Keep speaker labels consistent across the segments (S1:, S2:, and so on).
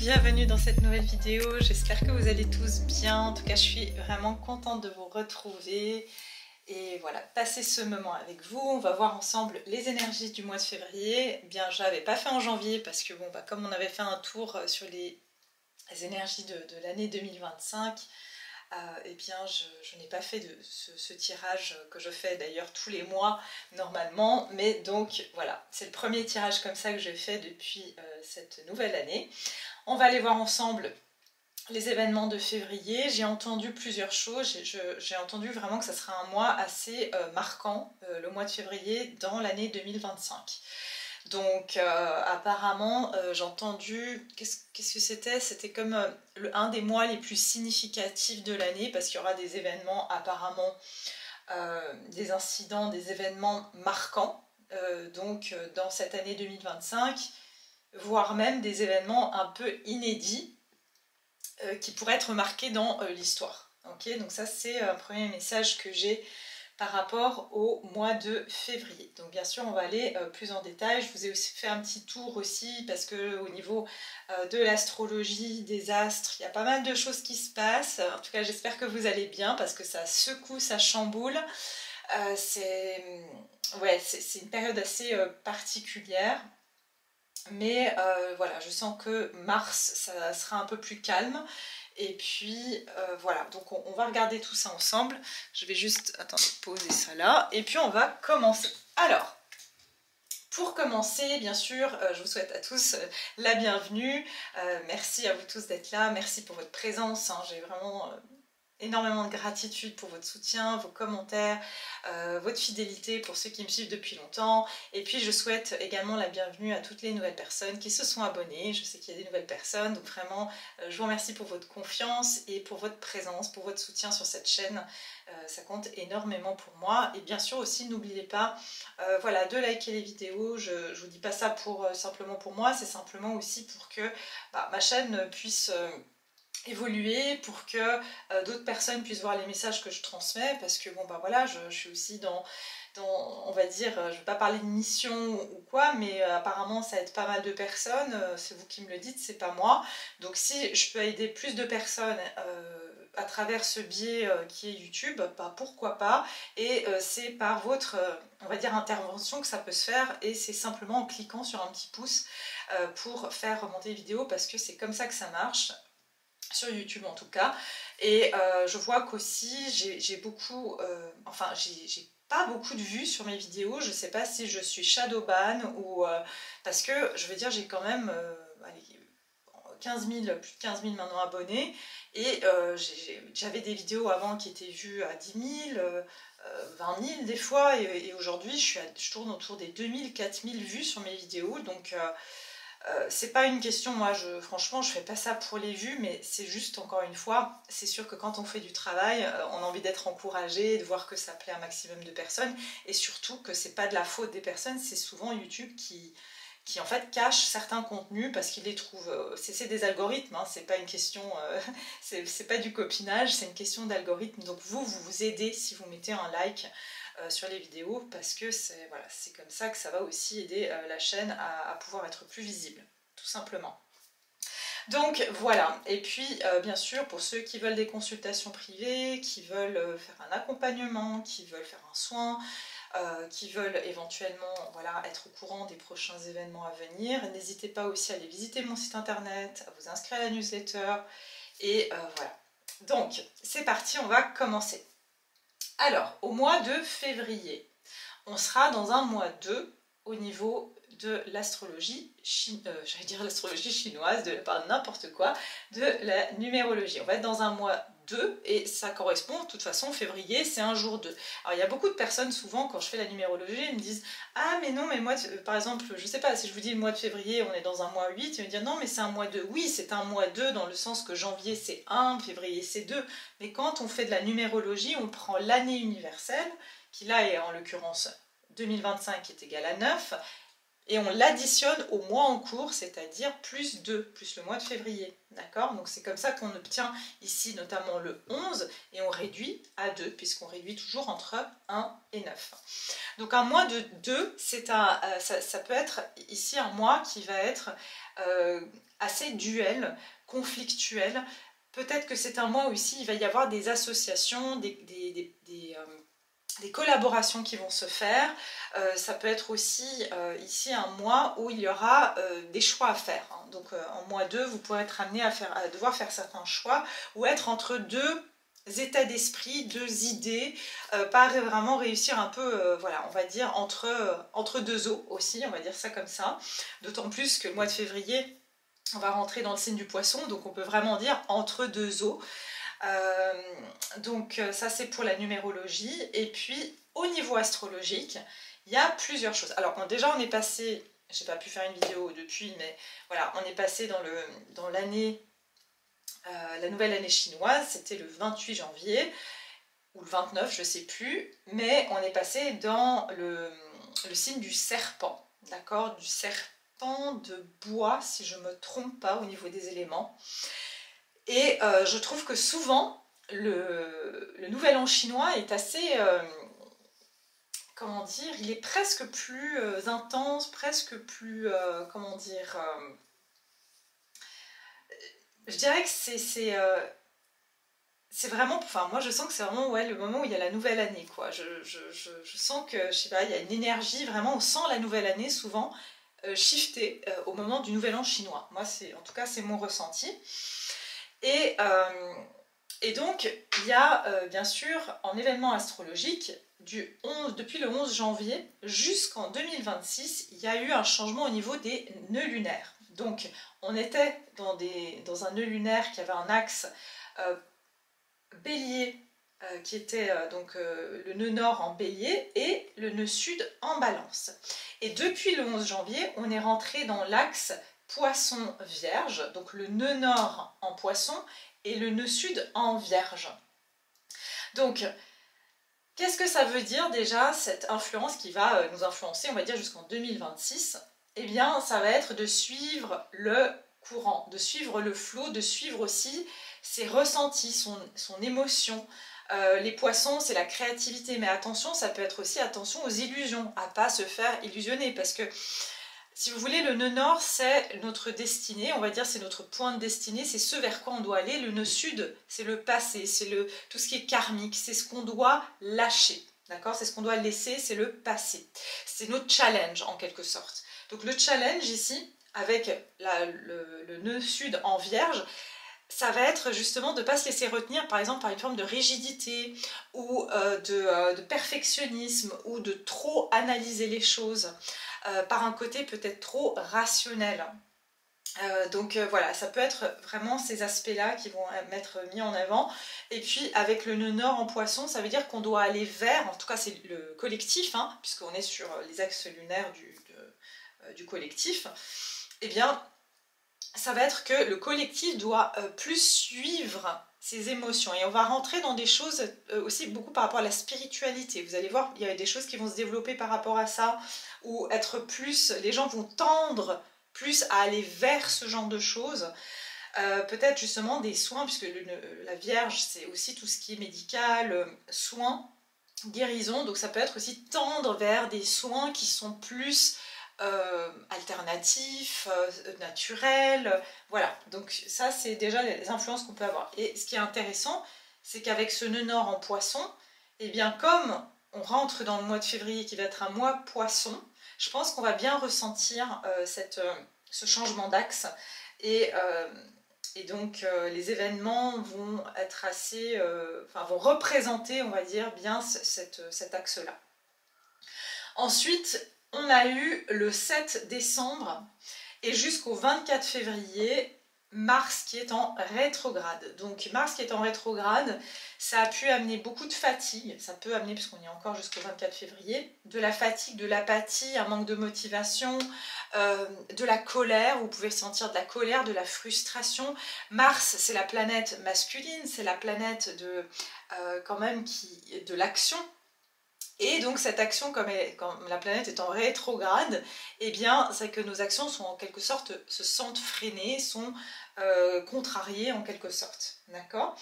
S1: bienvenue dans cette nouvelle vidéo, j'espère que vous allez tous bien, en tout cas je suis vraiment contente de vous retrouver et voilà, passer ce moment avec vous. On va voir ensemble les énergies du mois de février. Bien, je l'avais pas fait en janvier parce que bon, comme on avait fait un tour sur les énergies de l'année 2025, eh bien je n'ai pas fait de ce tirage que je fais d'ailleurs tous les mois normalement, mais donc voilà, c'est le premier tirage comme ça que je fais depuis cette nouvelle année. On va aller voir ensemble les événements de février. J'ai entendu plusieurs choses, j'ai entendu vraiment que ça sera un mois assez marquant, le mois de février dans l'année 2025. Donc apparemment j'ai entendu, qu'est-ce que c'était? C'était comme un des mois les plus significatifs de l'année parce qu'il y aura des événements apparemment, des incidents, des événements marquants donc dans cette année 2025, voire même des événements un peu inédits qui pourraient être marqués dans l'histoire. Okay, donc ça c'est un premier message que j'ai par rapport au mois de février. Donc bien sûr on va aller plus en détail. Je vous ai aussi fait un petit tour aussi parce que au niveau de l'astrologie, des astres, il y a pas mal de choses qui se passent. En tout cas j'espère que vous allez bien parce que ça secoue, ça chamboule. C'est une période assez particulière. Mais voilà, je sens que mars, ça sera un peu plus calme. Et puis voilà, donc on va regarder tout ça ensemble. Je vais juste, attendez, poser ça là. Et puis on va commencer. Alors, pour commencer, bien sûr, je vous souhaite à tous la bienvenue. Merci à vous tous d'être là. Merci pour votre présence. Hein. J'ai vraiment énormément de gratitude pour votre soutien, vos commentaires, votre fidélité pour ceux qui me suivent depuis longtemps. Et puis je souhaite également la bienvenue à toutes les nouvelles personnes qui se sont abonnées. Je sais qu'il y a des nouvelles personnes, donc vraiment je vous remercie pour votre confiance et pour votre présence, pour votre soutien sur cette chaîne. Ça compte énormément pour moi. Et bien sûr aussi n'oubliez pas voilà, de liker les vidéos. Je ne vous dis pas ça simplement pour moi, c'est simplement aussi pour que ma chaîne puisse évoluer, pour que d'autres personnes puissent voir les messages que je transmets, parce que bon voilà, je suis aussi dans on va dire, je ne vais pas parler de mission ou quoi, mais apparemment ça aide pas mal de personnes, c'est vous qui me le dites, c'est pas moi. Donc si je peux aider plus de personnes à travers ce biais qui est YouTube, pourquoi pas. Et c'est par votre on va dire intervention que ça peut se faire, et c'est simplement en cliquant sur un petit pouce pour faire remonter les vidéos, parce que c'est comme ça que ça marche sur YouTube en tout cas. Et je vois qu'aussi j'ai beaucoup j'ai pas beaucoup de vues sur mes vidéos. Je sais pas si je suis shadowban ou parce que je veux dire j'ai quand même 15 000, plus de 15 000 maintenant abonnés, et j'avais des vidéos avant qui étaient vues à 10 000, 20 000 des fois, et aujourd'hui je tourne autour des 2 000, 4 000 vues sur mes vidéos. Donc c'est pas une question, moi franchement je fais pas ça pour les vues, mais c'est juste, encore une fois, c'est sûr que quand on fait du travail, on a envie d'être encouragé, de voir que ça plaît à un maximum de personnes, et surtout que c'est pas de la faute des personnes, c'est souvent YouTube qui en fait cache certains contenus parce qu'il les trouve, c'est des algorithmes, hein, c'est pas une question, c'est pas du copinage, c'est une question d'algorithme. Donc vous aidez si vous mettez un like sur les vidéos, parce que c'est voilà, comme ça que ça va aussi aider la chaîne à pouvoir être plus visible, tout simplement. Donc voilà, et puis bien sûr pour ceux qui veulent des consultations privées, qui veulent faire un accompagnement, qui veulent faire un soin, qui veulent éventuellement voilà, être au courant des prochains événements à venir, n'hésitez pas aussi à aller visiter mon site internet, à vous inscrire à la newsletter, et voilà. Donc c'est parti, on va commencer. Alors, au mois de février, on sera dans un mois 2 au niveau de l'astrologie, j'allais dire l'astrologie chinoise, de n'importe quoi, de la numérologie. On va être dans un mois 2 et ça correspond, de toute façon, février, c'est un jour 2. Alors, il y a beaucoup de personnes, souvent, quand je fais la numérologie, ils me disent « Ah, mais non, mais moi, par exemple, je sais pas, si je vous dis le mois de février, on est dans un mois 8, ils me disent « Non, mais c'est un mois 2. » Oui, c'est un mois 2 dans le sens que janvier, c'est 1, février, c'est 2. Mais quand on fait de la numérologie, on prend l'année universelle, qui là est en l'occurrence 2025 qui est égal à 9, et on l'additionne au mois en cours, c'est-à-dire plus 2, plus le mois de février. D'accord? Donc c'est comme ça qu'on obtient ici notamment le 11 et on réduit à 2 puisqu'on réduit toujours entre 1 et 9. Donc un mois de 2, ça peut être ici un mois qui va être assez duel, conflictuel. Peut-être que c'est un mois où ici il va y avoir des associations, des collaborations qui vont se faire. Ça peut être aussi ici un mois où il y aura des choix à faire. Hein. Donc en mois 2, vous pourrez être amené à devoir faire certains choix ou être entre deux états d'esprit, deux idées, pas vraiment réussir un peu, voilà, on va dire entre deux eaux aussi, on va dire ça comme ça. D'autant plus que le mois de février, on va rentrer dans le signe du poisson, donc on peut vraiment dire entre deux eaux. Donc ça c'est pour la numérologie. Et puis au niveau astrologique, il y a plusieurs choses. Alors bon, déjà on est passé, j'ai pas pu faire une vidéo depuis, mais voilà, on est passé dans l'année, la nouvelle année chinoise, c'était le 28 janvier ou le 29, je sais plus, mais on est passé dans le signe du serpent, d'accord, du serpent de bois, si je me trompe pas au niveau des éléments. Et je trouve que souvent, le nouvel an chinois est assez, comment dire, il est presque plus intense, presque plus, comment dire, je dirais que c'est vraiment, enfin moi je sens que c'est vraiment ouais, le moment où il y a la nouvelle année, quoi. Je sens que, je sais pas, il y a une énergie, vraiment, on sent la nouvelle année souvent shifter au moment du nouvel an chinois. Moi, en tout cas, c'est mon ressenti. Et donc, il y a bien sûr, en événement astrologique, depuis le 11 janvier jusqu'en 2026, il y a eu un changement au niveau des nœuds lunaires. Donc, on était dans un nœud lunaire qui avait un axe bélier, qui était donc le nœud nord en bélier et le nœud sud en balance. Et depuis le 11 janvier, on est rentré dans l'axe poisson vierge, donc le nœud nord en poisson et le nœud sud en vierge. Donc, qu'est-ce que ça veut dire déjà, cette influence qui va nous influencer, on va dire jusqu'en 2026? Eh bien, ça va être de suivre le courant, de suivre le flot, de suivre aussi ses ressentis, son émotion. Les poissons, c'est la créativité, mais attention, ça peut être aussi attention aux illusions, à ne pas se faire illusionner, parce que si vous voulez, le nœud nord, c'est notre destinée, on va dire c'est notre point de destinée, c'est ce vers quoi on doit aller. Le nœud sud, c'est le passé, c'est tout ce qui est karmique, c'est ce qu'on doit lâcher, d'accord? C'est ce qu'on doit laisser, c'est le passé. C'est notre challenge en quelque sorte. Donc le challenge ici, avec le nœud sud en vierge, ça va être justement de ne pas se laisser retenir par exemple par une forme de rigidité ou de perfectionnisme ou de trop analyser les choses. Par un côté peut-être trop rationnel. Donc voilà, ça peut être vraiment ces aspects-là qui vont être mis en avant. Et puis avec le nœud nord en poisson, ça veut dire qu'on doit aller vers, en tout cas c'est le collectif, hein, puisqu'on est sur les axes lunaires du collectif, eh bien ça va être que le collectif doit plus suivre ses émotions. Et on va rentrer dans des choses aussi beaucoup par rapport à la spiritualité. Vous allez voir, il y a des choses qui vont se développer par rapport à ça, ou être plus, les gens vont tendre plus à aller vers ce genre de choses. Peut-être justement des soins, puisque la Vierge, c'est aussi tout ce qui est médical, soins, guérison. Donc ça peut être aussi tendre vers des soins qui sont plus alternatifs, naturels, voilà. Donc ça, c'est déjà les influences qu'on peut avoir. Et ce qui est intéressant, c'est qu'avec ce nœud nord en poisson, eh bien comme on rentre dans le mois de février qui va être un mois poisson, je pense qu'on va bien ressentir ce changement d'axe et donc les événements vont être assez, vont représenter, on va dire, bien cet axe-là. Ensuite, on a eu le 7 décembre et jusqu'au 24 février, Mars qui est en rétrograde. Donc Mars qui est en rétrograde, ça a pu amener beaucoup de fatigue, ça peut amener, puisqu'on y est encore jusqu'au 24 février, de la fatigue, de l'apathie, un manque de motivation, de la colère, vous pouvez sentir de la colère, de la frustration. Mars, c'est la planète masculine, c'est la planète de l'action. Et donc cette action, comme la planète est en rétrograde, eh bien c'est que nos actions sont en quelque sorte, se sentent freinées, sont contrariées en quelque sorte. D'accord ?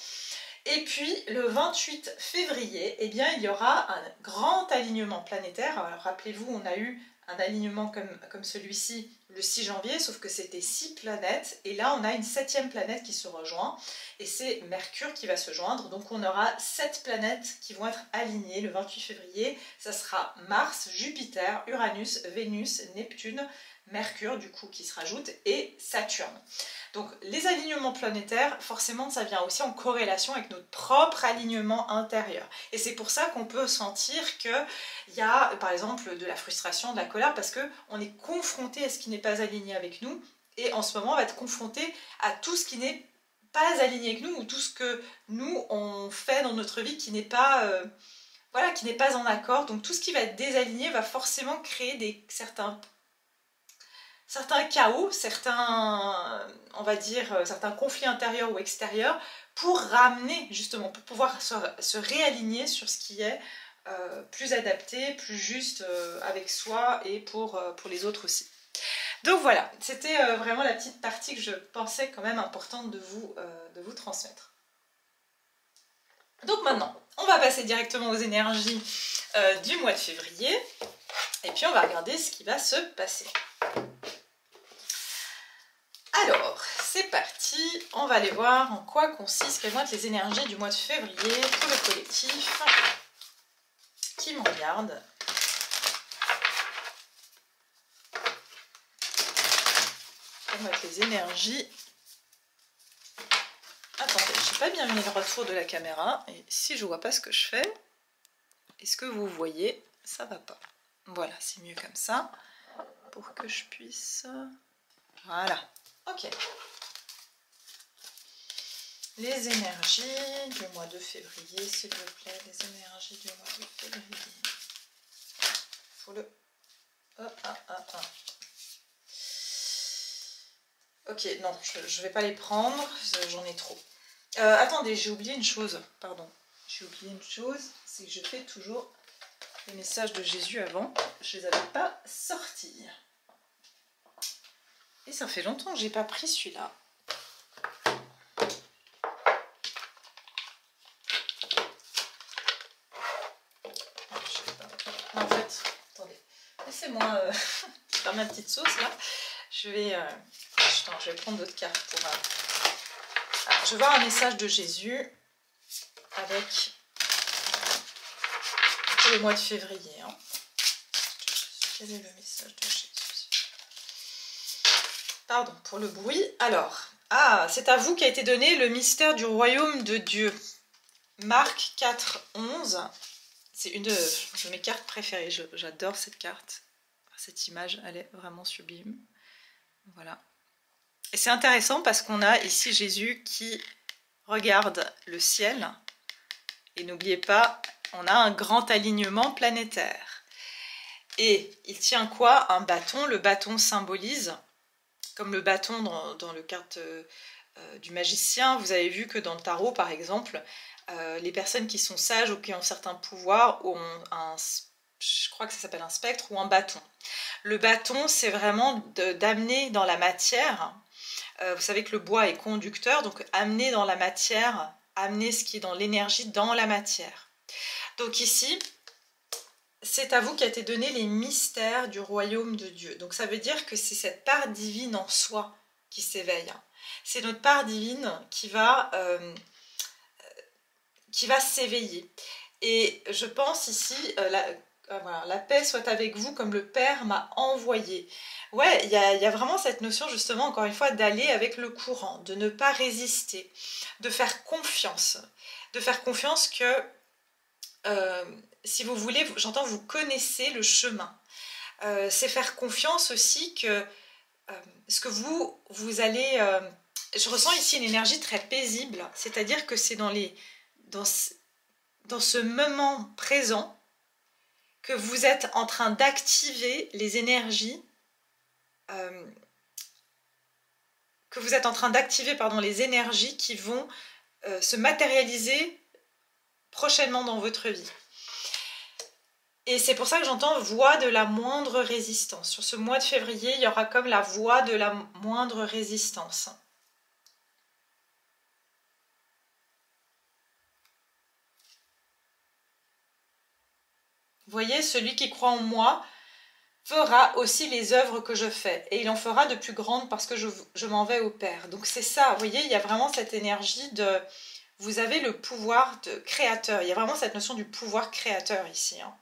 S1: Et puis le 28 février, eh bien, il y aura un grand alignement planétaire. Rappelez-vous, on a eu un alignement comme celui-ci le 6 janvier, sauf que c'était 6 planètes. Et là, on a une 7e planète qui se rejoint. Et c'est Mercure qui va se joindre. Donc on aura 7 planètes qui vont être alignées le 28 février. Ça sera Mars, Jupiter, Uranus, Vénus, Neptune, Mercure du coup qui se rajoute et Saturne. Donc les alignements planétaires, forcément ça vient aussi en corrélation avec notre propre alignement intérieur. Et c'est pour ça qu'on peut sentir qu'il y a par exemple de la frustration, de la colère, parce qu'on est confronté à ce qui n'est pas aligné avec nous. Et en ce moment on va être confronté à tout ce qui n'est pas aligné avec nous, ou tout ce que nous on fait dans notre vie qui n'est pas... voilà, qui n'est pas en accord. Donc tout ce qui va être désaligné va forcément créer certains chaos, on va dire, certains conflits intérieurs ou extérieurs, pour ramener justement, pour pouvoir se réaligner sur ce qui est plus adapté, plus juste avec soi et pour les autres aussi. Donc voilà, c'était vraiment la petite partie que je pensais quand même importante de vous transmettre. Donc maintenant, on va passer directement aux énergies du mois de février, et puis on va regarder ce qui va se passer. Alors, c'est parti, on va aller voir en quoi consistent, quelles vont être les énergies du mois de février pour le collectif qui me regarde. Quelles vont être les énergies. Attendez, je n'ai pas bien mis le retour de la caméra, et si je ne vois pas ce que je fais, est-ce que vous voyez? Ça va pas. Voilà, c'est mieux comme ça, pour que je puisse... Voilà. Ok. Les énergies du mois de février, s'il vous plaît. Les énergies du mois de février. Faut le... Ok, non, je vais pas les prendre. J'en ai trop. Attendez, j'ai oublié une chose. Pardon. J'ai oublié une chose. C'est que je fais toujours les messages de Jésus avant. Je les avais pas sortis. Et ça fait longtemps que j'ai pas pris celui-là. En fait, attendez, laissez-moi faire ma petite sauce là. Je vais prendre d'autres cartes pour... Alors, je vais voir un message de Jésus avec pour le mois de février. Hein. Quel est le message de Jésus? Pardon pour le bruit. Alors, c'est à vous qu'a été donné le mystère du royaume de Dieu. Marc 4, 11. C'est une de mes cartes préférées. J'adore cette carte. Cette image, elle est vraiment sublime. Voilà. Et c'est intéressant parce qu'on a ici Jésus qui regarde le ciel. Et n'oubliez pas, on a un grand alignement planétaire. Et il tient quoi? Un bâton. Le bâton symbolise... Comme le bâton dans le carte du magicien, vous avez vu que dans le tarot, par exemple, les personnes qui sont sages ou qui ont certains pouvoirs ont je crois que ça s'appelle un spectre ou un bâton. Le bâton, c'est vraiment d'amener dans la matière. Vous savez que le bois est conducteur, donc amener dans la matière, amener ce qui est dans l'énergie dans la matière. Donc ici... C'est à vous qu'a été donné les mystères du royaume de Dieu. Donc ça veut dire que c'est cette part divine en soi qui s'éveille. C'est notre part divine qui va s'éveiller. Et je pense ici, voilà, la paix soit avec vous comme le Père m'a envoyé. Ouais, il y a vraiment cette notion justement, encore une fois, d'aller avec le courant, de ne pas résister, de faire confiance. De faire confiance que... si vous voulez, j'entends vous connaissez le chemin. C'est faire confiance aussi que ce que vous allez... je ressens ici une énergie très paisible, c'est-à-dire que c'est dans ce moment présent que vous êtes en train d'activer les énergies, les énergies qui vont se matérialiser prochainement dans votre vie. Et c'est pour ça que j'entends voie de la moindre résistance. Sur ce mois de février, il y aura comme la voie de la moindre résistance. Vous voyez, celui qui croit en moi fera aussi les œuvres que je fais. Et il en fera de plus grandes parce que je m'en vais au Père. Donc c'est ça, vous voyez, il y a vraiment cette énergie de... Vous avez le pouvoir de créateur. Il y a vraiment cette notion du pouvoir créateur ici. Hein.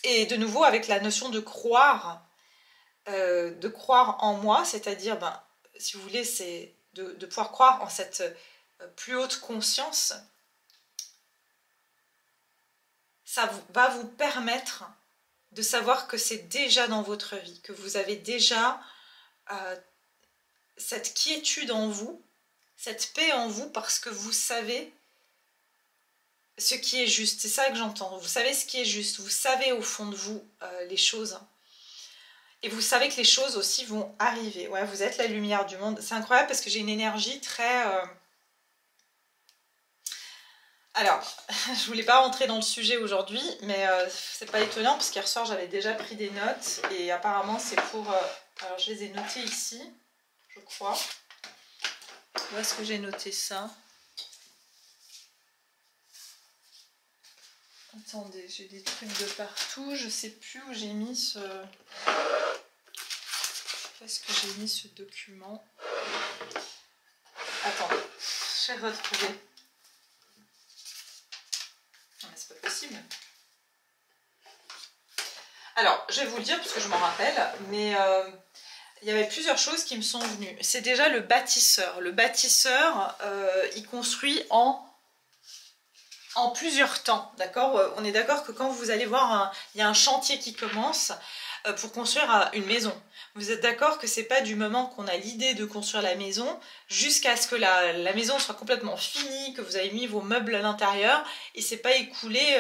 S1: Et de nouveau, avec la notion de croire en moi, c'est-à-dire, ben, si vous voulez, c'est de pouvoir croire en cette plus haute conscience. Ça va vous permettre de savoir que c'est déjà dans votre vie, que vous avez déjà cette quiétude en vous, cette paix en vous, parce que vous savez ce qui est juste. C'est ça que j'entends. Vous savez ce qui est juste. Vous savez au fond de vous les choses. Et vous savez que les choses aussi vont arriver. Ouais, vous êtes la lumière du monde. C'est incroyable parce que j'ai une énergie très... Alors, je voulais pas rentrer dans le sujet aujourd'hui, mais c'est pas étonnant parce qu'hier soir j'avais déjà pris des notes et apparemment c'est pour... alors je les ai notées ici, je crois. Où est-ce que j'ai noté ça? Attendez, j'ai des trucs de partout, je sais plus où j'ai mis ce... Où est-ce que j'ai mis ce document? Attendez, j'ai retrouvé. Non mais c'est pas possible. Alors, je vais vous le dire parce que je m'en rappelle, mais il y avait plusieurs choses qui me sont venues. C'est déjà le bâtisseur. Le bâtisseur, il construit en plusieurs temps, d'accord? On est d'accord que quand vous allez voir, il y a un chantier qui commence pour construire une maison. Vous êtes d'accord que c'est pas du moment qu'on a l'idée de construire la maison jusqu'à ce que la maison soit complètement finie, que vous avez mis vos meubles à l'intérieur, et c'est pas écoulé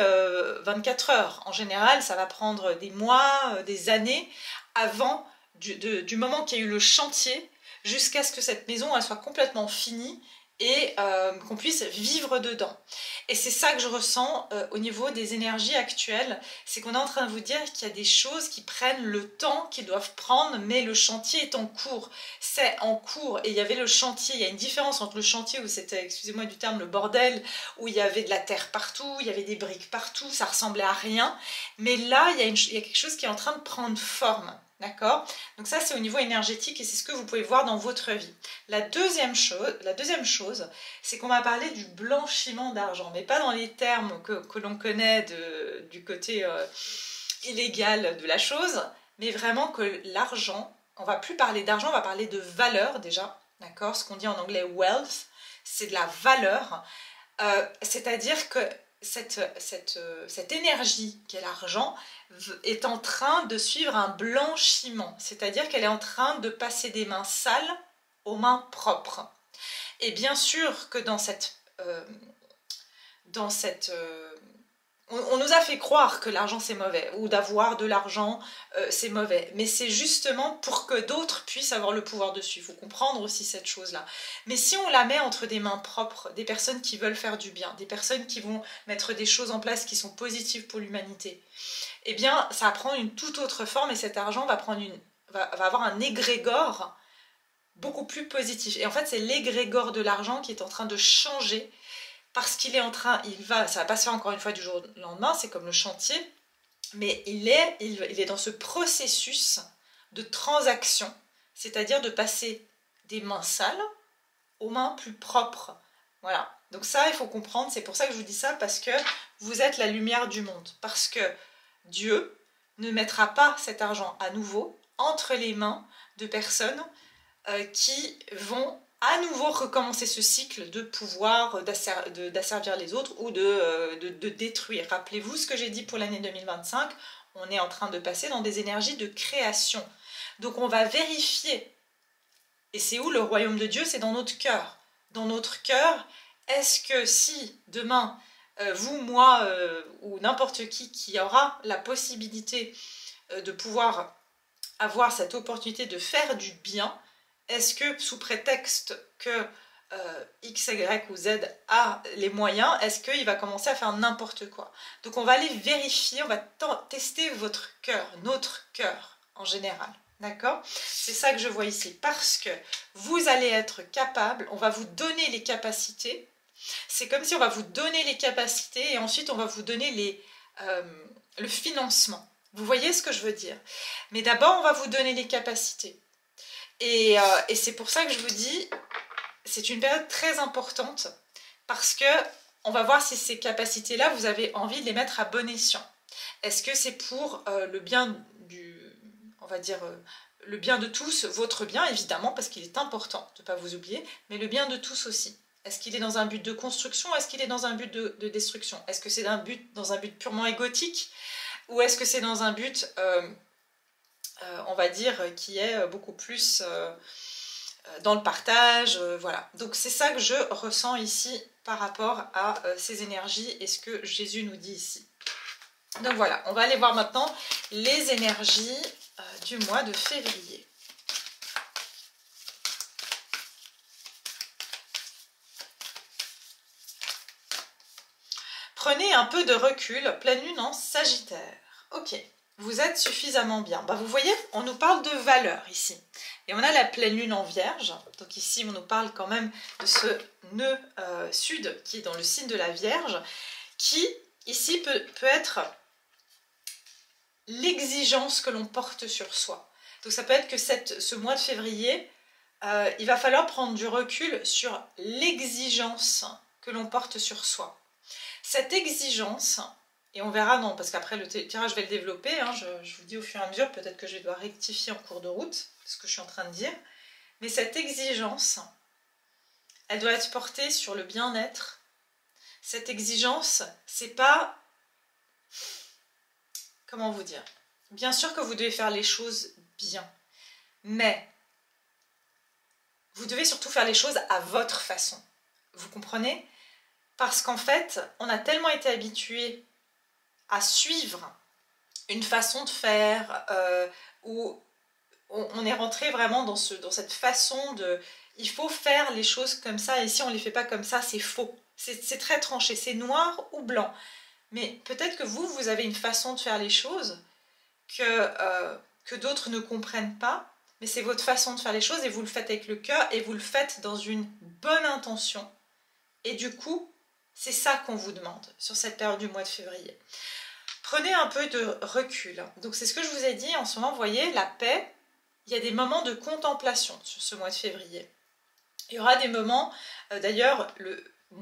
S1: 24 heures. En général, ça va prendre des mois, des années avant du moment qu'il y a eu le chantier jusqu'à ce que cette maison elle soit complètement finie et qu'on puisse vivre dedans. Et c'est ça que je ressens au niveau des énergies actuelles, c'est qu'on est en train de vous dire qu'il y a des choses qui prennent le temps qu'ils doivent prendre, mais le chantier est en cours. C'est en cours, et il y avait le chantier, il y a une différence entre le chantier où c'était, excusez-moi du terme, le bordel, où il y avait de la terre partout, il y avait des briques partout, ça ressemblait à rien, mais là, il y a quelque chose qui est en train de prendre forme. D'accord? Donc ça, c'est au niveau énergétique et c'est ce que vous pouvez voir dans votre vie. La deuxième chose, c'est qu'on va parler du blanchiment d'argent, mais pas dans les termes que l'on connaît du côté illégal de la chose, mais vraiment que l'argent, on va plus parler d'argent, on va parler de valeur déjà, d'accord? Ce qu'on dit en anglais wealth, c'est de la valeur, c'est-à-dire que cette énergie qu'est l'argent est en train de suivre un blanchiment, c'est-à-dire qu'elle est en train de passer des mains sales aux mains propres. Et bien sûr que dans cette on nous a fait croire que l'argent c'est mauvais, ou d'avoir de l'argent c'est mauvais, mais c'est justement pour que d'autres puissent avoir le pouvoir dessus. Il faut comprendre aussi cette chose-là. Mais si on la met entre des mains propres, des personnes qui veulent faire du bien, des personnes qui vont mettre des choses en place qui sont positives pour l'humanité, eh bien ça va prendre une toute autre forme et cet argent va avoir un égrégore beaucoup plus positif. Et en fait c'est l'égrégore de l'argent qui est en train de changer, parce qu'il est en train, ça va pas se faire encore une fois du jour au lendemain, c'est comme le chantier, mais il est dans ce processus de transaction, c'est-à-dire de passer des mains sales aux mains plus propres. Voilà, donc ça il faut comprendre, c'est pour ça que je vous dis ça, parce que vous êtes la lumière du monde, parce que Dieu ne mettra pas cet argent à nouveau entre les mains de personnes qui vont à nouveau recommencer ce cycle de pouvoir, d'asservir les autres ou de détruire. Rappelez-vous ce que j'ai dit pour l'année 2025, on est en train de passer dans des énergies de création. Donc on va vérifier. Et c'est où le royaume de Dieu? C'est dans notre cœur. Dans notre cœur, est-ce que si demain, vous, moi ou n'importe qui aura la possibilité de pouvoir avoir cette opportunité de faire du bien, est-ce que sous prétexte que X, Y ou Z a les moyens, est-ce qu'il va commencer à faire n'importe quoi? Donc on va aller vérifier, on va tester votre cœur, notre cœur en général. D'accord? C'est ça que je vois ici. Parce que vous allez être capable, on va vous donner les capacités. C'est comme si on va vous donner les capacités et ensuite on va vous donner le financement. Vous voyez ce que je veux dire? Mais d'abord, on va vous donner les capacités. Et c'est pour ça que je vous dis, c'est une période très importante parce que on va voir si ces capacités-là, vous avez envie de les mettre à bon escient. Est-ce que c'est pour le bien on va dire, le bien de tous, votre bien évidemment, parce qu'il est important de ne pas vous oublier, mais le bien de tous aussi. Est-ce qu'il est dans un but de construction? Est-ce qu'il est dans un but de destruction? Est-ce que c'est dans un but purement égotique? Ou est-ce que c'est dans un but, on va dire, qui est beaucoup plus dans le partage, voilà. Donc c'est ça que je ressens ici par rapport à ces énergies et ce que Jésus nous dit ici. Donc voilà, on va aller voir maintenant les énergies du mois de février. Prenez un peu de recul, pleine lune en Sagittaire. Ok, vous êtes suffisamment bien. Bah, vous voyez, on nous parle de valeur ici. Et on a la pleine lune en Vierge. Donc ici, on nous parle quand même de ce nœud sud qui est dans le signe de la Vierge, qui ici peut être l'exigence que l'on porte sur soi. Donc ça peut être que ce mois de février, il va falloir prendre du recul sur l'exigence que l'on porte sur soi. Cette exigence, et on verra, non, parce qu'après le tirage, je vais le développer, hein, je vous dis au fur et à mesure, peut-être que je vais devoir rectifier en cours de route, ce que je suis en train de dire, mais cette exigence, elle doit être portée sur le bien-être. Cette exigence, c'est pas... Comment vous dire? Bien sûr que vous devez faire les choses bien, mais vous devez surtout faire les choses à votre façon. Vous comprenez? Parce qu'en fait, on a tellement été habitué à suivre une façon de faire où on est rentré vraiment dans cette façon de... Il faut faire les choses comme ça et si on ne les fait pas comme ça, c'est faux. C'est très tranché, c'est noir ou blanc. Mais peut-être que vous avez une façon de faire les choses que d'autres ne comprennent pas, mais c'est votre façon de faire les choses et vous le faites avec le cœur et vous le faites dans une bonne intention. Et du coup, c'est ça qu'on vous demande sur cette période du mois de février. Prenez un peu de recul. Donc c'est ce que je vous ai dit en ce moment, vous voyez, la paix, il y a des moments de contemplation sur ce mois de février. Il y aura des moments, d'ailleurs,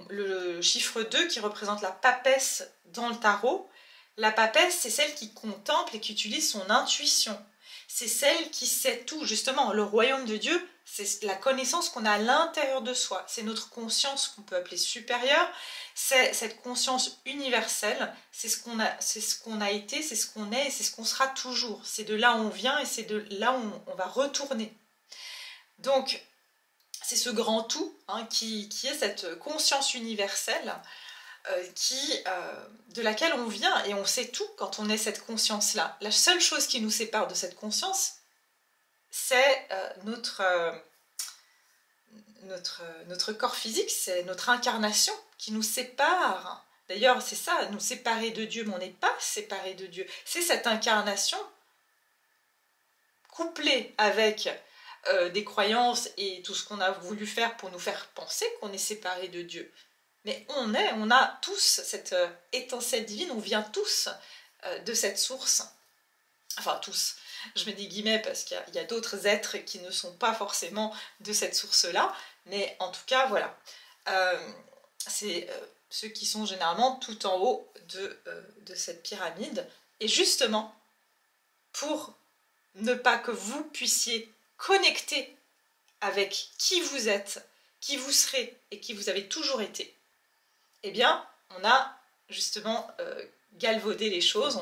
S1: le chiffre 2 qui représente la papesse dans le tarot, la papesse, c'est celle qui contemple et qui utilise son intuition. C'est celle qui sait tout. Justement, le royaume de Dieu, c'est la connaissance qu'on a à l'intérieur de soi. C'est notre conscience qu'on peut appeler supérieure. C'est cette conscience universelle. C'est ce qu'on a été, c'est ce qu'on est et c'est ce qu'on sera toujours. C'est de là où on vient et c'est de là où on va retourner. Donc, c'est ce grand tout hein, qui est cette conscience universelle de laquelle on vient et on sait tout quand on est cette conscience-là. La seule chose qui nous sépare de cette conscience, c'est notre corps physique, c'est notre incarnation qui nous sépare. D'ailleurs, c'est ça, nous séparer de Dieu, mais on n'est pas séparé de Dieu. C'est cette incarnation couplée avec des croyances et tout ce qu'on a voulu faire pour nous faire penser qu'on est séparé de Dieu. Mais on a tous cette étincelle divine, on vient tous de cette source. Enfin, tous. Je mets des guillemets parce qu'il y a d'autres êtres qui ne sont pas forcément de cette source-là. Mais en tout cas, voilà. C'est ceux qui sont généralement tout en haut de cette pyramide. Et justement, pour ne pas que vous puissiez connecter avec qui vous êtes, qui vous serez et qui vous avez toujours été, eh bien, on a justement galvaudé les choses,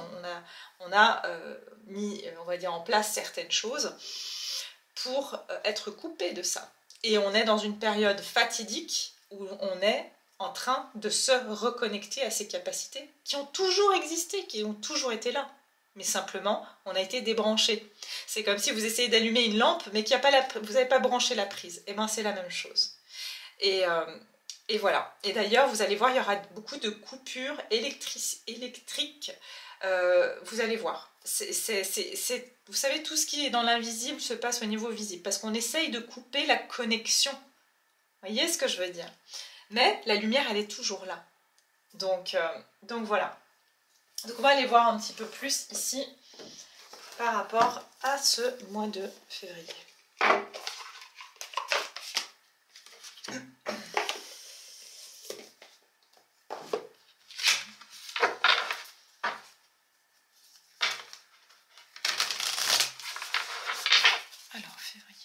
S1: on a mis, on va dire, en place certaines choses pour être coupé de ça. Et on est dans une période fatidique où on est en train de se reconnecter à ces capacités qui ont toujours existé, qui ont toujours été là. Mais simplement, on a été débranché. C'est comme si vous essayez d'allumer une lampe, mais vous n'avez pas branché la prise. Et bien, c'est la même chose. Et voilà. Et d'ailleurs, vous allez voir, il y aura beaucoup de coupures électriques. Vous allez voir. Vous savez, tout ce qui est dans l'invisible se passe au niveau visible. Parce qu'on essaye de couper la connexion. Vous voyez ce que je veux dire? Mais la lumière, elle est toujours là. Donc voilà. Donc on va aller voir un petit peu plus ici par rapport à ce mois de février. Alors, février.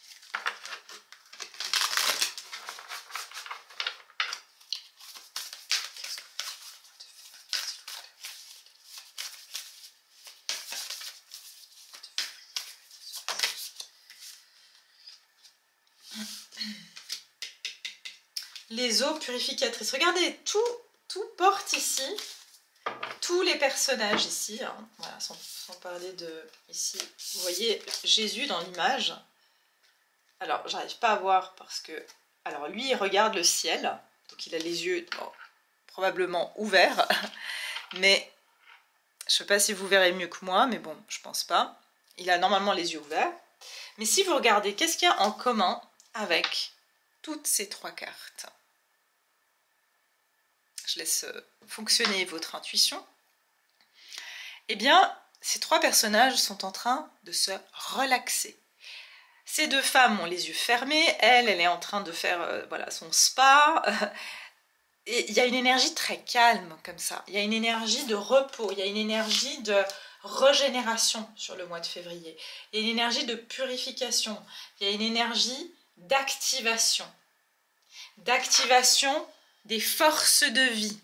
S1: Les eaux purificatrices. Regardez, tout porte ici. Tous les personnages ici, hein, voilà, sans parler de ici, vous voyez Jésus dans l'image. Alors, j'arrive pas à voir parce que, alors lui, il regarde le ciel, donc il a les yeux probablement ouverts, mais je sais pas si vous verrez mieux que moi, mais bon, je pense pas. Il a normalement les yeux ouverts. Mais si vous regardez, qu'est-ce qu'il y a en commun avec toutes ces trois cartes? Je laisse fonctionner votre intuition. Eh bien, ces trois personnages sont en train de se relaxer. Ces deux femmes ont les yeux fermés, elle est en train de faire voilà, son spa. Et il y a une énergie très calme comme ça. Il y a une énergie de repos, il y a une énergie de régénération sur le mois de février. Il y a une énergie de purification, il y a une énergie d'activation. D'activation des forces de vie.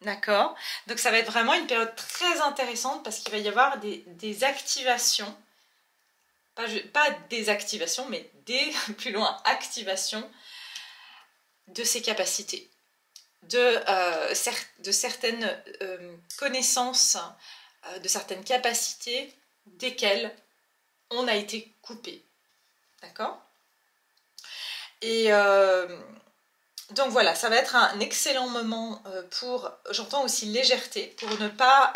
S1: D'accord? Donc ça va être vraiment une période très intéressante parce qu'il va y avoir des activations, pas des activations, mais des, plus loin, activations de ses capacités, de certaines connaissances, de certaines capacités desquelles on a été coupé. D'accord? Et donc voilà, ça va être un excellent moment pour, j'entends aussi légèreté, pour ne pas,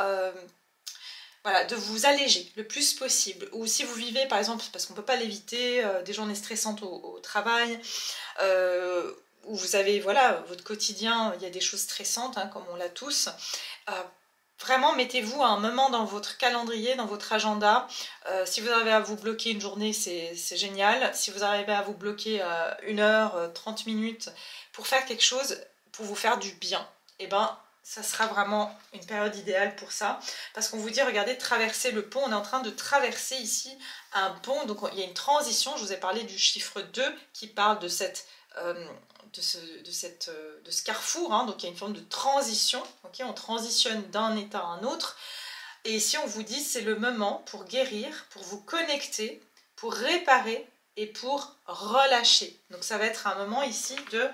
S1: voilà, de vous alléger le plus possible. Ou si vous vivez, par exemple, parce qu'on ne peut pas l'éviter, des journées stressantes au travail, où vous avez, voilà, votre quotidien, il y a des choses stressantes, hein, comme on l'a tous. Vraiment, mettez-vous un moment dans votre calendrier, dans votre agenda. Si vous arrivez à vous bloquer une journée, c'est génial. Si vous arrivez à vous bloquer 1 heure, 30 minutes pour faire quelque chose, pour vous faire du bien, eh ben, ça sera vraiment une période idéale pour ça. Parce qu'on vous dit, regardez, traverser le pont. On est en train de traverser ici un pont. Donc, il y a une transition. Je vous ai parlé du chiffre 2 qui parle de cette... de ce carrefour, hein, donc il y a une forme de transition, okay, on transitionne d'un état à un autre, et ici on vous dit c'est le moment pour guérir, pour vous connecter, pour réparer et pour relâcher. Donc ça va être un moment ici de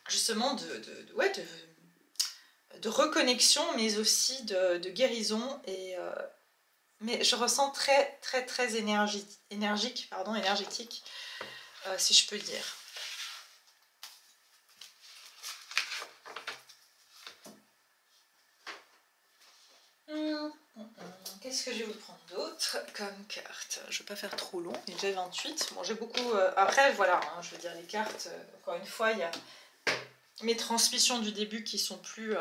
S1: justement de reconnexion, mais aussi de guérison, et mais je ressens très très très énergétique, si je peux dire. Qu'est-ce que je vais vous prendre d'autre comme carte? Je ne vais pas faire trop long, il est déjà 28. Bon, j'ai beaucoup... Après, voilà, hein, je veux dire, les cartes, encore une fois, il y a mes transmissions du début qui sont plus...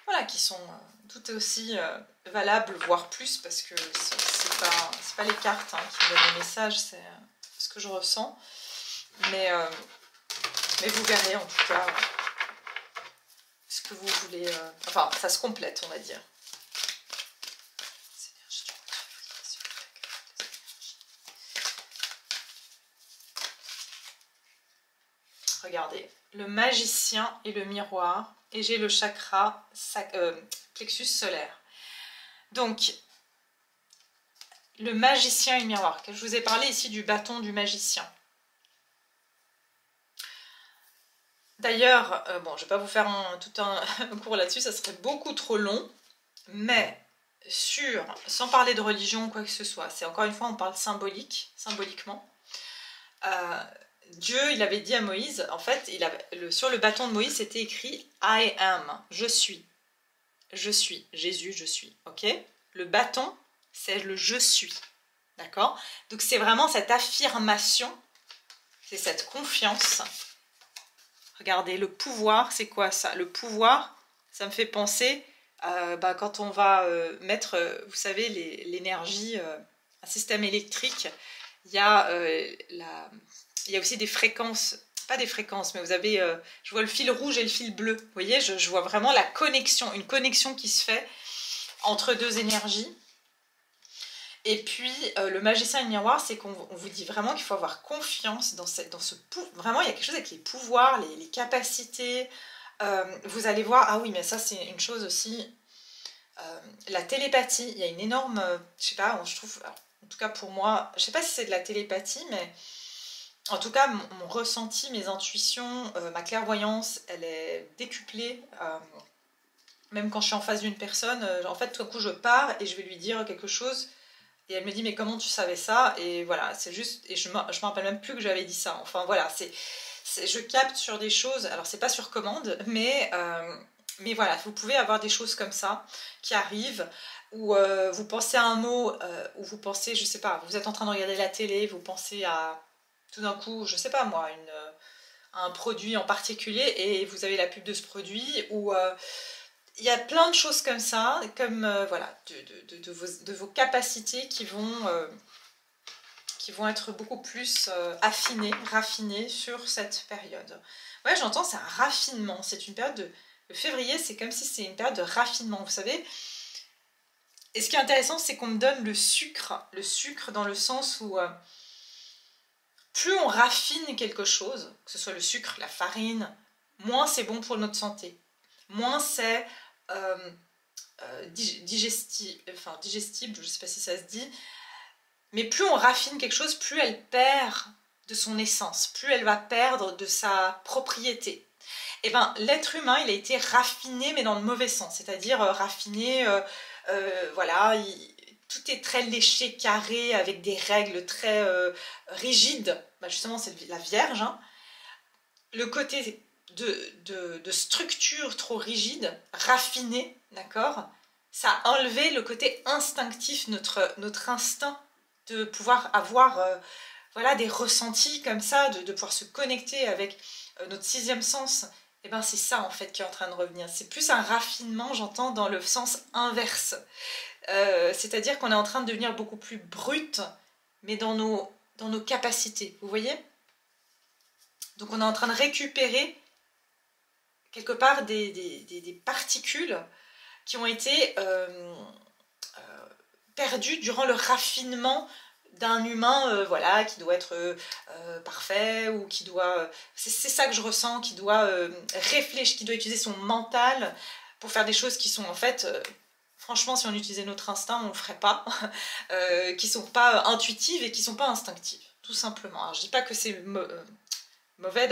S1: voilà, qui sont tout aussi valables, voire plus, parce que c'est pas les cartes, hein, qui me donnent le message, c'est ce que je ressens. Mais vous verrez, en tout cas, ce que vous voulez... enfin, ça se complète, on va dire. Regardez, le magicien et le miroir, et j'ai le chakra plexus solaire. Donc, le magicien et le miroir. Je vous ai parlé ici du bâton du magicien. D'ailleurs, bon, je ne vais pas vous faire tout un cours là-dessus, ça serait beaucoup trop long, mais sans parler de religion ou quoi que ce soit, c'est encore une fois, on parle symboliquement. Dieu, il avait dit à Moïse, en fait, sur le bâton de Moïse, c'était écrit « I am », je suis. Je suis, Jésus, je suis, ok? Le bâton, c'est le « je suis », d'accord? Donc c'est vraiment cette affirmation, c'est cette confiance. Regardez, le pouvoir, c'est quoi ça? Le pouvoir, ça me fait penser, quand on va mettre, vous savez, l'énergie, un système électrique, il y a aussi des fréquences, pas des fréquences, mais vous avez, je vois le fil rouge et le fil bleu. Vous voyez, je vois vraiment la connexion, une connexion qui se fait entre deux énergies. Et puis, le magicien et le miroir, c'est qu'on vous dit vraiment qu'il faut avoir confiance dans ce pouvoir. Vraiment, il y a quelque chose avec les pouvoirs, les capacités. Vous allez voir, ah oui, mais ça, c'est une chose aussi. La télépathie, il y a une énorme, je sais pas, je trouve, alors, en tout cas pour moi, je sais pas si c'est de la télépathie, mais en tout cas, mon ressenti, mes intuitions, ma clairvoyance, elle est décuplée. Même quand je suis en face d'une personne, en fait, tout d'un coup, je pars et je vais lui dire quelque chose. Et elle me dit, mais comment tu savais ça? Et voilà, c'est juste, et je me rappelle même plus que j'avais dit ça. Enfin voilà, je capte sur des choses, alors c'est pas sur commande, mais voilà, vous pouvez avoir des choses comme ça qui arrivent, où vous pensez à un mot, où vous pensez, je sais pas, vous êtes en train de regarder la télé, vous pensez à, tout d'un coup, je sais pas moi, un produit en particulier, et vous avez la pub de ce produit, ou... il y a plein de choses comme ça, comme voilà, de vos capacités qui vont être beaucoup plus affinées, raffinées sur cette période. Ouais, j'entends, c'est un raffinement, c'est une période le février, c'est comme si c'est une période de raffinement, vous savez. Et ce qui est intéressant, c'est qu'on me donne le sucre dans le sens où plus on raffine quelque chose, que ce soit le sucre, la farine, moins c'est bon pour notre santé, moins c'est... digestible, je ne sais pas si ça se dit, mais plus on raffine quelque chose, plus elle perd de son essence, plus elle va perdre de sa propriété. Et bien l'être humain, il a été raffiné, mais dans le mauvais sens, c'est-à-dire raffiné, voilà, tout est très léché, carré, avec des règles très rigides. Justement, c'est la Vierge, hein. Le côté de structure trop rigide, raffinée, d'accord, ça a enlevé le côté instinctif, notre instinct de pouvoir avoir voilà, des ressentis comme ça, de pouvoir se connecter avec notre sixième sens. Et ben c'est ça en fait qui est en train de revenir. C'est plus un raffinement, j'entends, dans le sens inverse. C'est-à-dire qu'on est en train de devenir beaucoup plus brut, mais dans nos capacités, vous voyez? Donc on est en train de récupérer quelque part des particules qui ont été perdues durant le raffinement d'un humain voilà, qui doit être parfait, ou qui doit... c'est ça que je ressens, qui doit réfléchir, qui doit utiliser son mental pour faire des choses qui sont en fait... franchement, si on utilisait notre instinct, on ne le ferait pas, qui ne sont pas intuitives et qui ne sont pas instinctives, tout simplement. Alors, je ne dis pas que c'est mauvais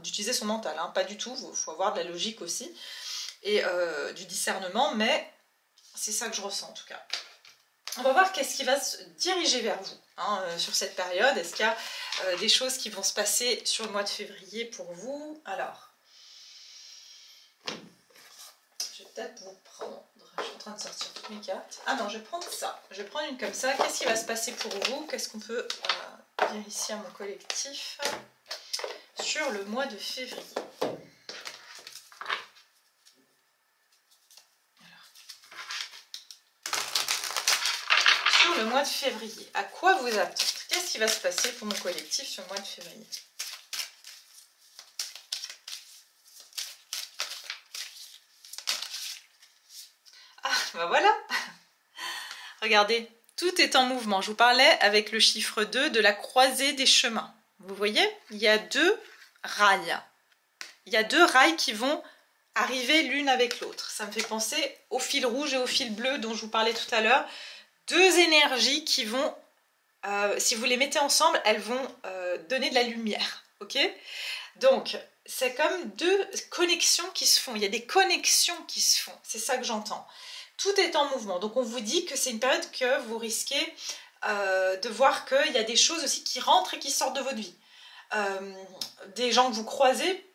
S1: d'utiliser son mental, hein, pas du tout, il faut avoir de la logique aussi, et du discernement, mais c'est ça que je ressens en tout cas. On va voir qu'est-ce qui va se diriger vers vous hein, sur cette période. Est-ce qu'il y a des choses qui vont se passer sur le mois de février pour vous? Alors, je vais peut-être vous prendre... Je suis en train de sortir toutes mes cartes. Ah non, je vais prendre ça. Je vais prendre une comme ça. Qu'est-ce qui va se passer pour vous? Qu'est-ce qu'on peut dire ici à mon collectif sur le mois de février? Sur le mois de février, à quoi vous attendre? Qu'est-ce qui va se passer pour mon collectif sur le mois de février? Ah, ben voilà. Regardez, tout est en mouvement. Je vous parlais avec le chiffre 2 de la croisée des chemins. Vous voyez, il y a deux rails. Il y a deux rails qui vont arriver l'une avec l'autre. Ça me fait penser au fil rouge et au fil bleu dont je vous parlais tout à l'heure. Deux énergies qui vont, si vous les mettez ensemble, elles vont donner de la lumière. Ok? Donc, c'est comme deux connexions qui se font. Il y a des connexions qui se font. C'est ça que j'entends. Tout est en mouvement. Donc, on vous dit que c'est une période que vous risquez de voir qu'il y a des choses aussi qui rentrent et qui sortent de votre vie. des gens que vous croisez,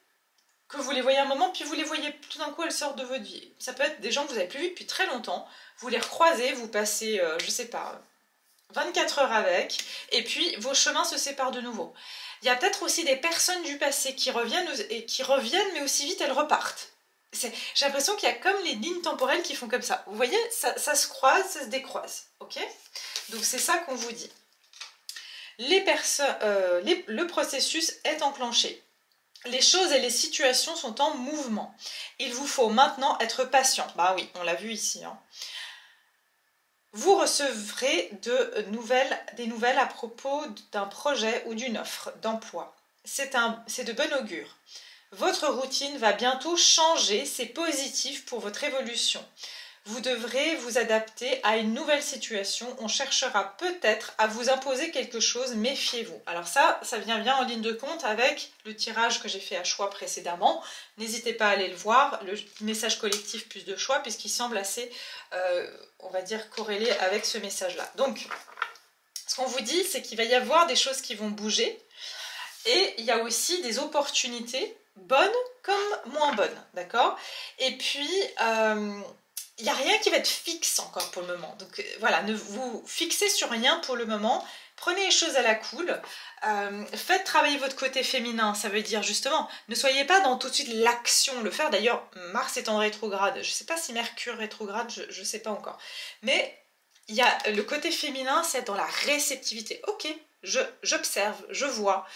S1: que vous les voyez un moment, puis vous les voyez tout d'un coup, elles sortent de votre vie. Ça peut être des gens que vous n'avez plus vus depuis très longtemps, vous les recroisez, vous passez, je sais pas, 24 heures avec, et puis vos chemins se séparent de nouveau. Il y a peut-être aussi des personnes du passé qui reviennent, mais aussi vite elles repartent. J'ai l'impression qu'il y a comme les lignes temporelles qui font comme ça. Vous voyez, ça se croise, ça se décroise. Ok? Donc c'est ça qu'on vous dit. Le processus est enclenché. Les choses et les situations sont en mouvement. Il vous faut maintenant être patient. Bah oui, on l'a vu ici. Hein. Vous recevrez des nouvelles à propos d'un projet ou d'une offre d'emploi. C'est de bon augure. Votre routine va bientôt changer, c'est positif pour votre évolution. Vous devrez vous adapter à une nouvelle situation. On cherchera peut-être à vous imposer quelque chose, méfiez-vous. Alors ça vient bien en ligne de compte avec le tirage que j'ai fait à choix précédemment. N'hésitez pas à aller le voir, le message collectif plus de choix, puisqu'il semble assez, on va dire, corrélé avec ce message-là. Donc, ce qu'on vous dit, c'est qu'il va y avoir des choses qui vont bouger, et il y a aussi des opportunités, bonnes comme moins bonnes, d'accord? Et puis, il n'y a rien qui va être fixe encore pour le moment. Donc voilà, ne vous fixez sur rien pour le moment. Prenez les choses à la cool. Faites travailler votre côté féminin. Ça veut dire justement, ne soyez pas dans tout de suite l'action, le faire. D'ailleurs, Mars est en rétrograde. Je ne sais pas si Mercure rétrograde, je ne sais pas encore. Mais il y a le côté féminin, c'est dans la réceptivité. Ok, j'observe, je vois.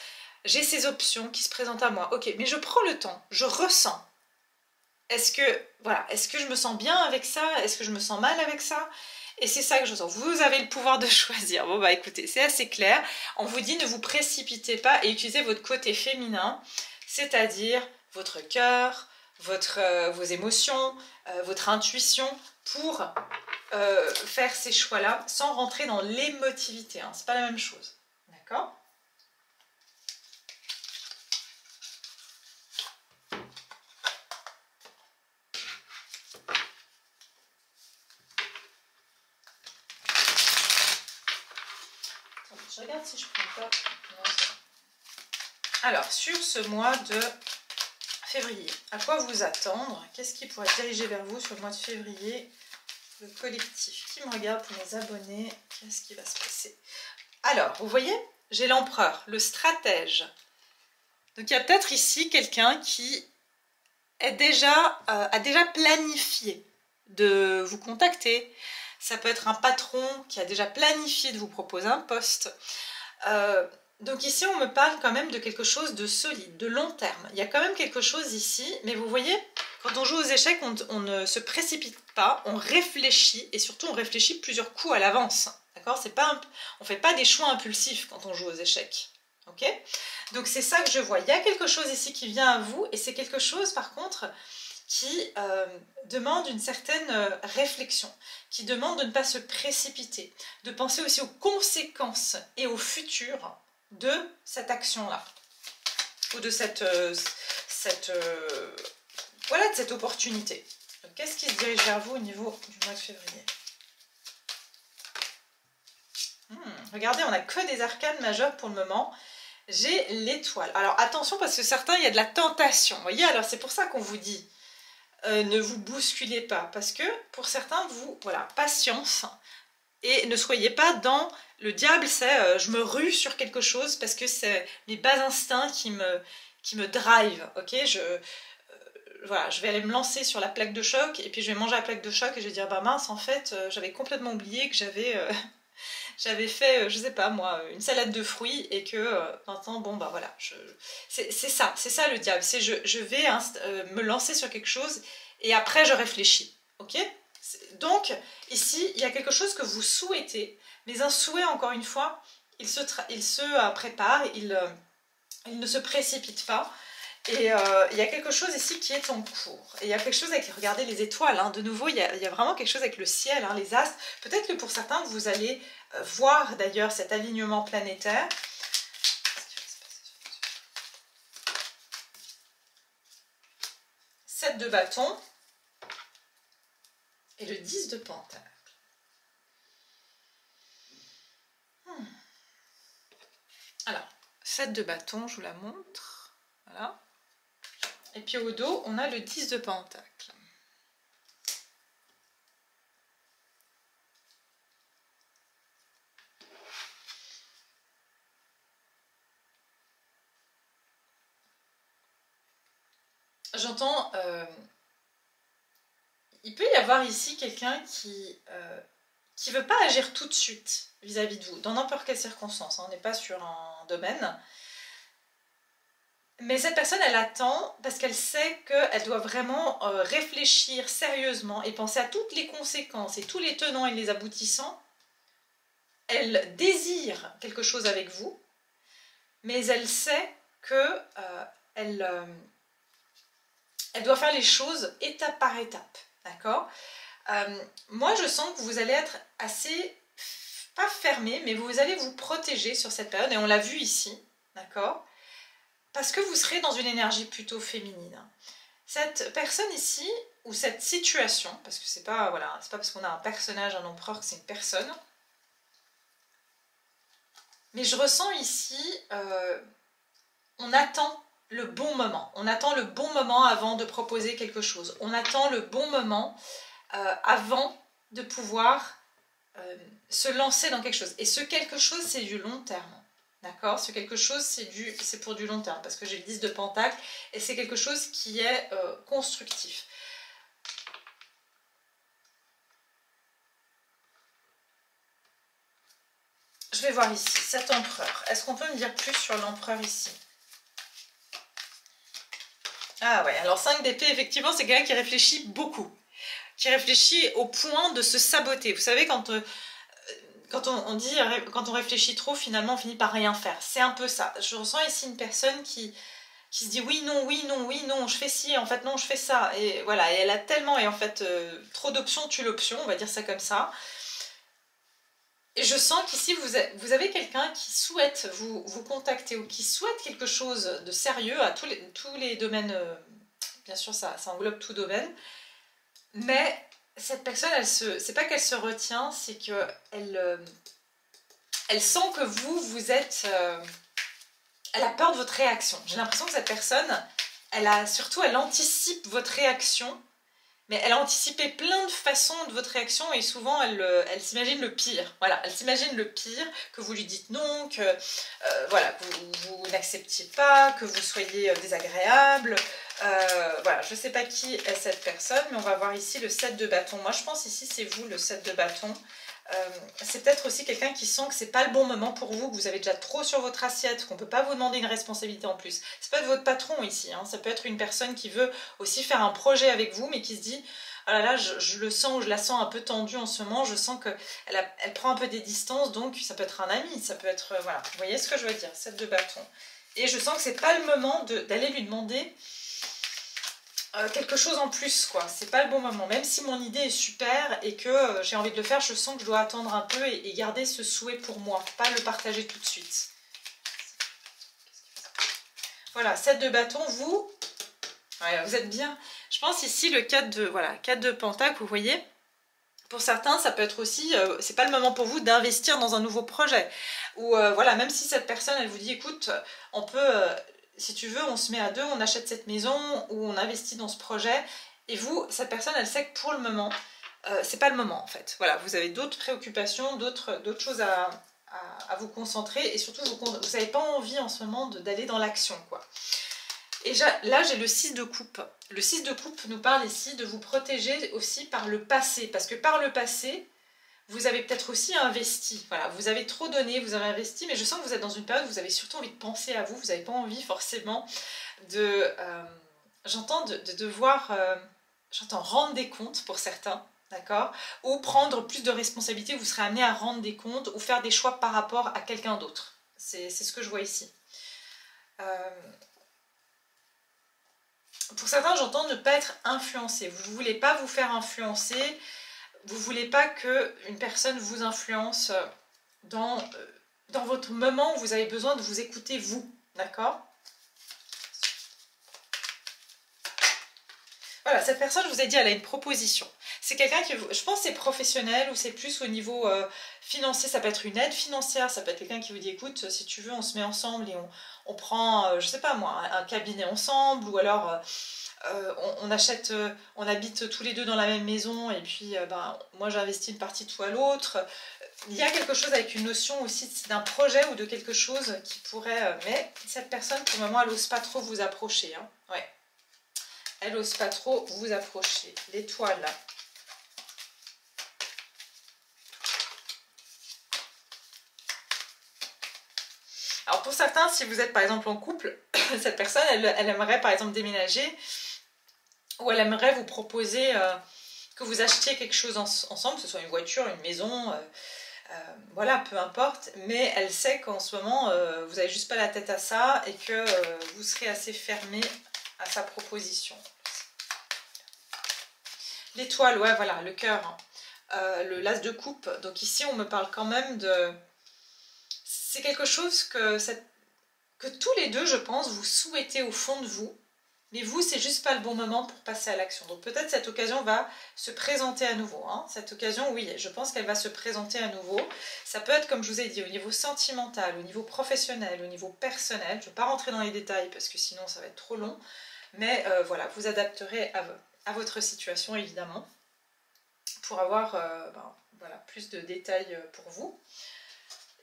S1: J'ai ces options qui se présentent à moi. Ok, mais je prends le temps, je ressens. Est-ce que je me sens bien avec ça? Est-ce que je me sens mal avec ça? Et c'est ça que je sens. Vous avez le pouvoir de choisir. Bon bah écoutez, c'est assez clair. On vous dit ne vous précipitez pas et utilisez votre côté féminin, c'est-à-dire votre cœur, vos émotions, votre intuition pour faire ces choix-là sans rentrer dans l'émotivité. Hein. C'est pas la même chose. D'accord ? Je regarde si je prends pas. Alors, sur ce mois de février, à quoi vous attendre? Qu'est-ce qui pourrait diriger vers vous sur le mois de février? Le collectif qui me regarde pour mes abonnés, qu'est-ce qui va se passer? Alors, vous voyez, j'ai l'empereur, le stratège. Donc, il y a peut-être ici quelqu'un qui a déjà planifié de vous contacter. Ça peut être un patron qui a déjà planifié de vous proposer un poste. Donc ici, on me parle quand même de quelque chose de solide, de long terme. Il y a quand même quelque chose ici, mais vous voyez, quand on joue aux échecs, on ne se précipite pas, on réfléchit, et surtout on réfléchit plusieurs coups à l'avance. D'accord? On ne fait pas des choix impulsifs quand on joue aux échecs. Ok? Donc c'est ça que je vois. Il y a quelque chose ici qui vient à vous, et c'est quelque chose par contre qui demande une certaine réflexion, qui demande de ne pas se précipiter, de penser aussi aux conséquences et au futur de cette action-là, ou de cette opportunité. Qu'est-ce qui se dirige vers vous au niveau du mois de février? Regardez, on n'a que des arcanes majeures pour le moment. J'ai l'étoile. Alors attention, parce que certains, il y a de la tentation. Vous voyez, alors c'est pour ça qu'on vous dit ne vous bousculez pas, parce que pour certains, patience, et ne soyez pas dans le diable, c'est je me rue sur quelque chose parce que c'est mes bas instincts qui me drive, ok, je vais aller me lancer sur la plaque de choc et puis je vais manger la plaque de choc et je vais dire bah mince, en fait j'avais complètement oublié que j'avais fait, je sais pas moi, une salade de fruits et que maintenant, bon bah voilà, c'est ça le diable, c'est je vais me lancer sur quelque chose et après je réfléchis, ok? Donc ici, il y a quelque chose que vous souhaitez, mais un souhait, encore une fois, il se prépare, il ne se précipite pas. Et il y a quelque chose ici qui est en cours. Et il y a quelque chose avec, regardez les étoiles, hein. De nouveau, il y a vraiment quelque chose avec le ciel, hein, les astres. Peut-être que pour certains, vous allez voir d'ailleurs cet alignement planétaire. 7 de bâton et le 10 de pentacle. Alors, 7 de bâton, je vous la montre. Voilà. Et puis au dos, on a le 10 de pentacle. J'entends... il peut y avoir ici quelqu'un qui veut pas agir tout de suite vis-à-vis de vous, dans n'importe quelle circonstance. Hein, on n'est pas sur un domaine. Mais cette personne, elle attend parce qu'elle sait qu'elle doit vraiment réfléchir sérieusement et penser à toutes les conséquences et tous les tenants et les aboutissants. Elle désire quelque chose avec vous, mais elle sait que elle doit faire les choses étape par étape. D'accord ? Moi, je sens que vous allez être assez, pas fermé, mais vous allez vous protéger sur cette période, et on l'a vu ici, d'accord ? Parce que vous serez dans une énergie plutôt féminine. Cette personne ici, ou cette situation, parce que c'est pas, voilà, c'est pas parce qu'on a un personnage, un empereur, que c'est une personne, mais je ressens ici, on attend le bon moment. On attend le bon moment avant de proposer quelque chose. On attend le bon moment avant de pouvoir se lancer dans quelque chose. Et ce quelque chose, c'est du long terme. D'accord ? Ce quelque chose, c'est pour du long terme, parce que j'ai le 10 de pentacle, et c'est quelque chose qui est constructif. Je vais voir ici, cet empereur. Est-ce qu'on peut me dire plus sur l'empereur ici ? Ah ouais, alors 5 d'épée, effectivement, c'est quelqu'un qui réfléchit beaucoup. Qui réfléchit au point de se saboter. Vous savez, quand on réfléchit trop, finalement, on finit par rien faire. C'est un peu ça. Je ressens ici une personne qui se dit oui, non, oui, non, oui, non, je fais ci, en fait, non, je fais ça. Et voilà, et elle a tellement, et en fait, trop d'options tue l'option, on va dire ça comme ça. Et je sens qu'ici, vous avez quelqu'un qui souhaite vous contacter ou qui souhaite quelque chose de sérieux à tous les domaines. Bien sûr, ça englobe tout domaine. Mais cette personne, c'est pas qu'elle se retient, c'est qu'elle elle sent que vous êtes... elle a peur de votre réaction. J'ai l'impression que cette personne, elle anticipe votre réaction, mais elle a anticipé plein de façons de votre réaction et souvent elle s'imagine le pire. Voilà, elle s'imagine le pire, que vous lui dites non, que voilà, vous n'acceptiez pas, que vous soyez désagréable. Voilà, je ne sais pas qui est cette personne, mais on va voir ici le 7 de bâton. Moi, je pense ici, c'est vous, le 7 de bâton. C'est peut-être aussi quelqu'un qui sent que c'est pas le bon moment pour vous, que vous avez déjà trop sur votre assiette, qu'on ne peut pas vous demander une responsabilité en plus. C'est pas de votre patron ici, hein. Ça peut être une personne qui veut aussi faire un projet avec vous, mais qui se dit « Oh là là, je le sens, je la sens un peu tendue en ce moment, je sens qu'elle prend un peu des distances, donc ça peut être un ami, ça peut être... voilà, vous voyez ce que je veux dire, 7 de bâton. Et je sens que c'est pas le moment d'aller lui demander... quelque chose en plus, quoi. C'est pas le bon moment. Même si mon idée est super et que j'ai envie de le faire, je sens que je dois attendre un peu et garder ce souhait pour moi, pas le partager tout de suite. Voilà, 7 de bâton, vous êtes bien. Je pense ici le 4 de pentacle, vous voyez. Pour certains, ça peut être aussi, c'est pas le moment pour vous d'investir dans un nouveau projet. Ou voilà, même si cette personne, elle vous dit, écoute, on peut... si tu veux, on se met à deux, on achète cette maison ou on investit dans ce projet. Et vous, cette personne, elle sait que pour le moment, c'est pas le moment en fait. Voilà, vous avez d'autres préoccupations, d'autres choses à vous concentrer. Et surtout, vous n'avez pas envie en ce moment d'aller dans l'action, quoi. Et là, j'ai le 6 de coupe. Le 6 de coupe nous parle ici de vous protéger aussi par le passé. Parce que par le passé, vous avez peut-être aussi investi, voilà, vous avez trop donné, vous avez investi, mais je sens que vous êtes dans une période où vous avez surtout envie de penser à vous, vous n'avez pas envie forcément de... j'entends de devoir, j'entends rendre des comptes pour certains, d'accord, ou prendre plus de responsabilités, vous serez amené à rendre des comptes ou faire des choix par rapport à quelqu'un d'autre. C'est ce que je vois ici. Pour certains, j'entends ne pas être influencé, vous ne voulez pas vous faire influencer. Vous ne voulez pas qu'une personne vous influence dans votre moment où vous avez besoin de vous écouter vous, d'accord? Voilà, cette personne, je vous ai dit, elle a une proposition. C'est quelqu'un qui, je pense, c'est professionnel ou c'est plus au niveau financier, ça peut être une aide financière, ça peut être quelqu'un qui vous dit écoute, si tu veux, on se met ensemble et on prend, je sais pas moi, un cabinet ensemble, ou alors on achète, on habite tous les deux dans la même maison et puis ben, moi j'investis une partie toi l'autre. Il y a quelque chose avec une notion aussi d'un projet ou de quelque chose qui pourrait... mais cette personne, pour le moment, elle n'ose pas trop vous approcher. Hein. Ouais. Elle n'ose pas trop vous approcher. L'étoile. Alors pour certains, si vous êtes par exemple en couple, cette personne, elle aimerait par exemple déménager, ou elle aimerait vous proposer que vous achetiez quelque chose ensemble, que ce soit une voiture, une maison... voilà, peu importe, mais elle sait qu'en ce moment, vous n'avez juste pas la tête à ça et que vous serez assez fermé à sa proposition. L'étoile, ouais, voilà, le cœur, hein. Le l'as de coupe. Donc ici, on me parle quand même de... C'est quelque chose que tous les deux, je pense, vous souhaitez au fond de vous. Mais vous, c'est juste pas le bon moment pour passer à l'action. Donc peut-être cette occasion va se présenter à nouveau. Hein. Cette occasion, oui, je pense qu'elle va se présenter à nouveau. Ça peut être, comme je vous ai dit, au niveau sentimental, au niveau professionnel, au niveau personnel. Je ne vais pas rentrer dans les détails parce que sinon ça va être trop long. Mais voilà, vous adapterez à votre situation, évidemment, pour avoir voilà, plus de détails pour vous.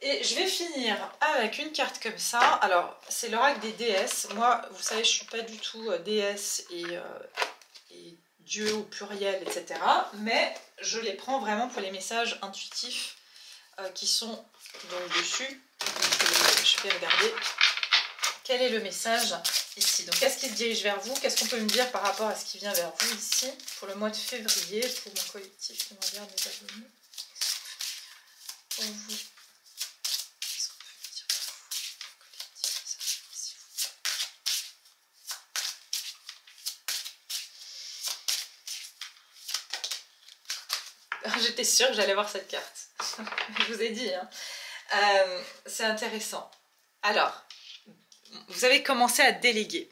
S1: Et je vais finir avec une carte comme ça. Alors, c'est l'oracle des déesses. Moi, vous savez, je ne suis pas du tout déesse et Dieu au pluriel, etc. Mais je les prends vraiment pour les messages intuitifs qui sont donc dessus. Donc, je vais regarder quel est le message ici. Donc, qu'est-ce qui se dirige vers vous? Qu'est-ce qu'on peut me dire par rapport à ce qui vient vers vous ici pour le mois de février, pour mon collectif qui me regarde, mes abonnés? Pour vous. J'étais sûre que j'allais voir cette carte. Je vous ai dit. Hein. C'est intéressant. Alors, vous avez commencé à déléguer.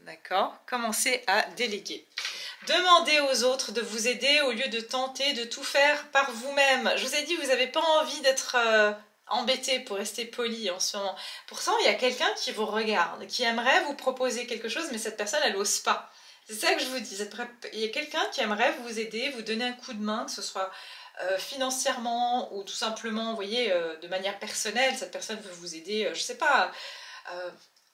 S1: D'accord? Commencez à déléguer. Demandez aux autres de vous aider au lieu de tenter de tout faire par vous-même. Je vous ai dit, vous n'avez pas envie d'être embêté, pour rester poli en ce moment. Pourtant, il y a quelqu'un qui vous regarde, qui aimerait vous proposer quelque chose, mais cette personne, elle n'ose pas. C'est ça que je vous dis. Il y a quelqu'un qui aimerait vous aider, vous donner un coup de main, que ce soit financièrement ou tout simplement, vous voyez, de manière personnelle. Cette personne veut vous aider, je ne sais pas,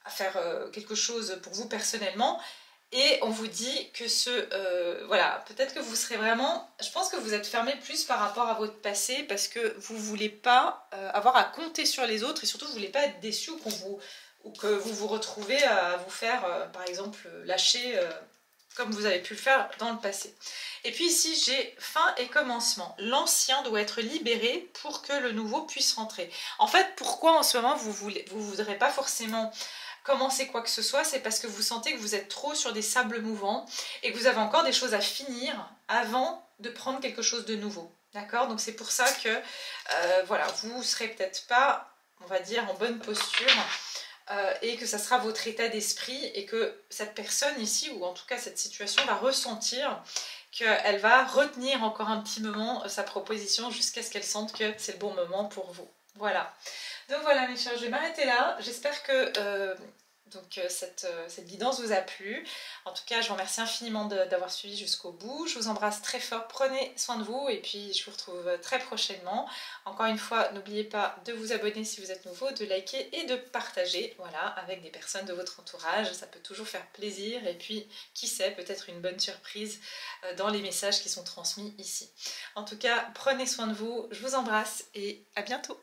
S1: à faire quelque chose pour vous personnellement. Et on vous dit que voilà, peut-être que vous serez vraiment... Je pense que vous êtes fermé plus par rapport à votre passé parce que vous ne voulez pas avoir à compter sur les autres et surtout vous ne voulez pas être déçu ou que vous vous retrouvez à vous faire, par exemple, lâcher... comme vous avez pu le faire dans le passé. Et puis ici, j'ai fin et commencement. L'ancien doit être libéré pour que le nouveau puisse rentrer. En fait, pourquoi en ce moment vous ne voudrez pas forcément commencer quoi que ce soit? C'est parce que vous sentez que vous êtes trop sur des sables mouvants et que vous avez encore des choses à finir avant de prendre quelque chose de nouveau. D'accord? Donc c'est pour ça que voilà, vous ne serez peut-être pas, on va dire, en bonne posture. Et que ça sera votre état d'esprit et que cette personne ici, ou en tout cas cette situation, va ressentir qu'elle va retenir encore un petit moment sa proposition jusqu'à ce qu'elle sente que c'est le bon moment pour vous. Voilà. Donc voilà mes chers, je vais m'arrêter là. J'espère que cette guidance vous a plu. En tout cas, je vous remercie infiniment d'avoir suivi jusqu'au bout. Je vous embrasse très fort. Prenez soin de vous et puis je vous retrouve très prochainement. Encore une fois, n'oubliez pas de vous abonner si vous êtes nouveau, de liker et de partager, voilà, avec des personnes de votre entourage. Ça peut toujours faire plaisir et puis, qui sait, peut-être une bonne surprise dans les messages qui sont transmis ici. En tout cas, prenez soin de vous. Je vous embrasse et à bientôt.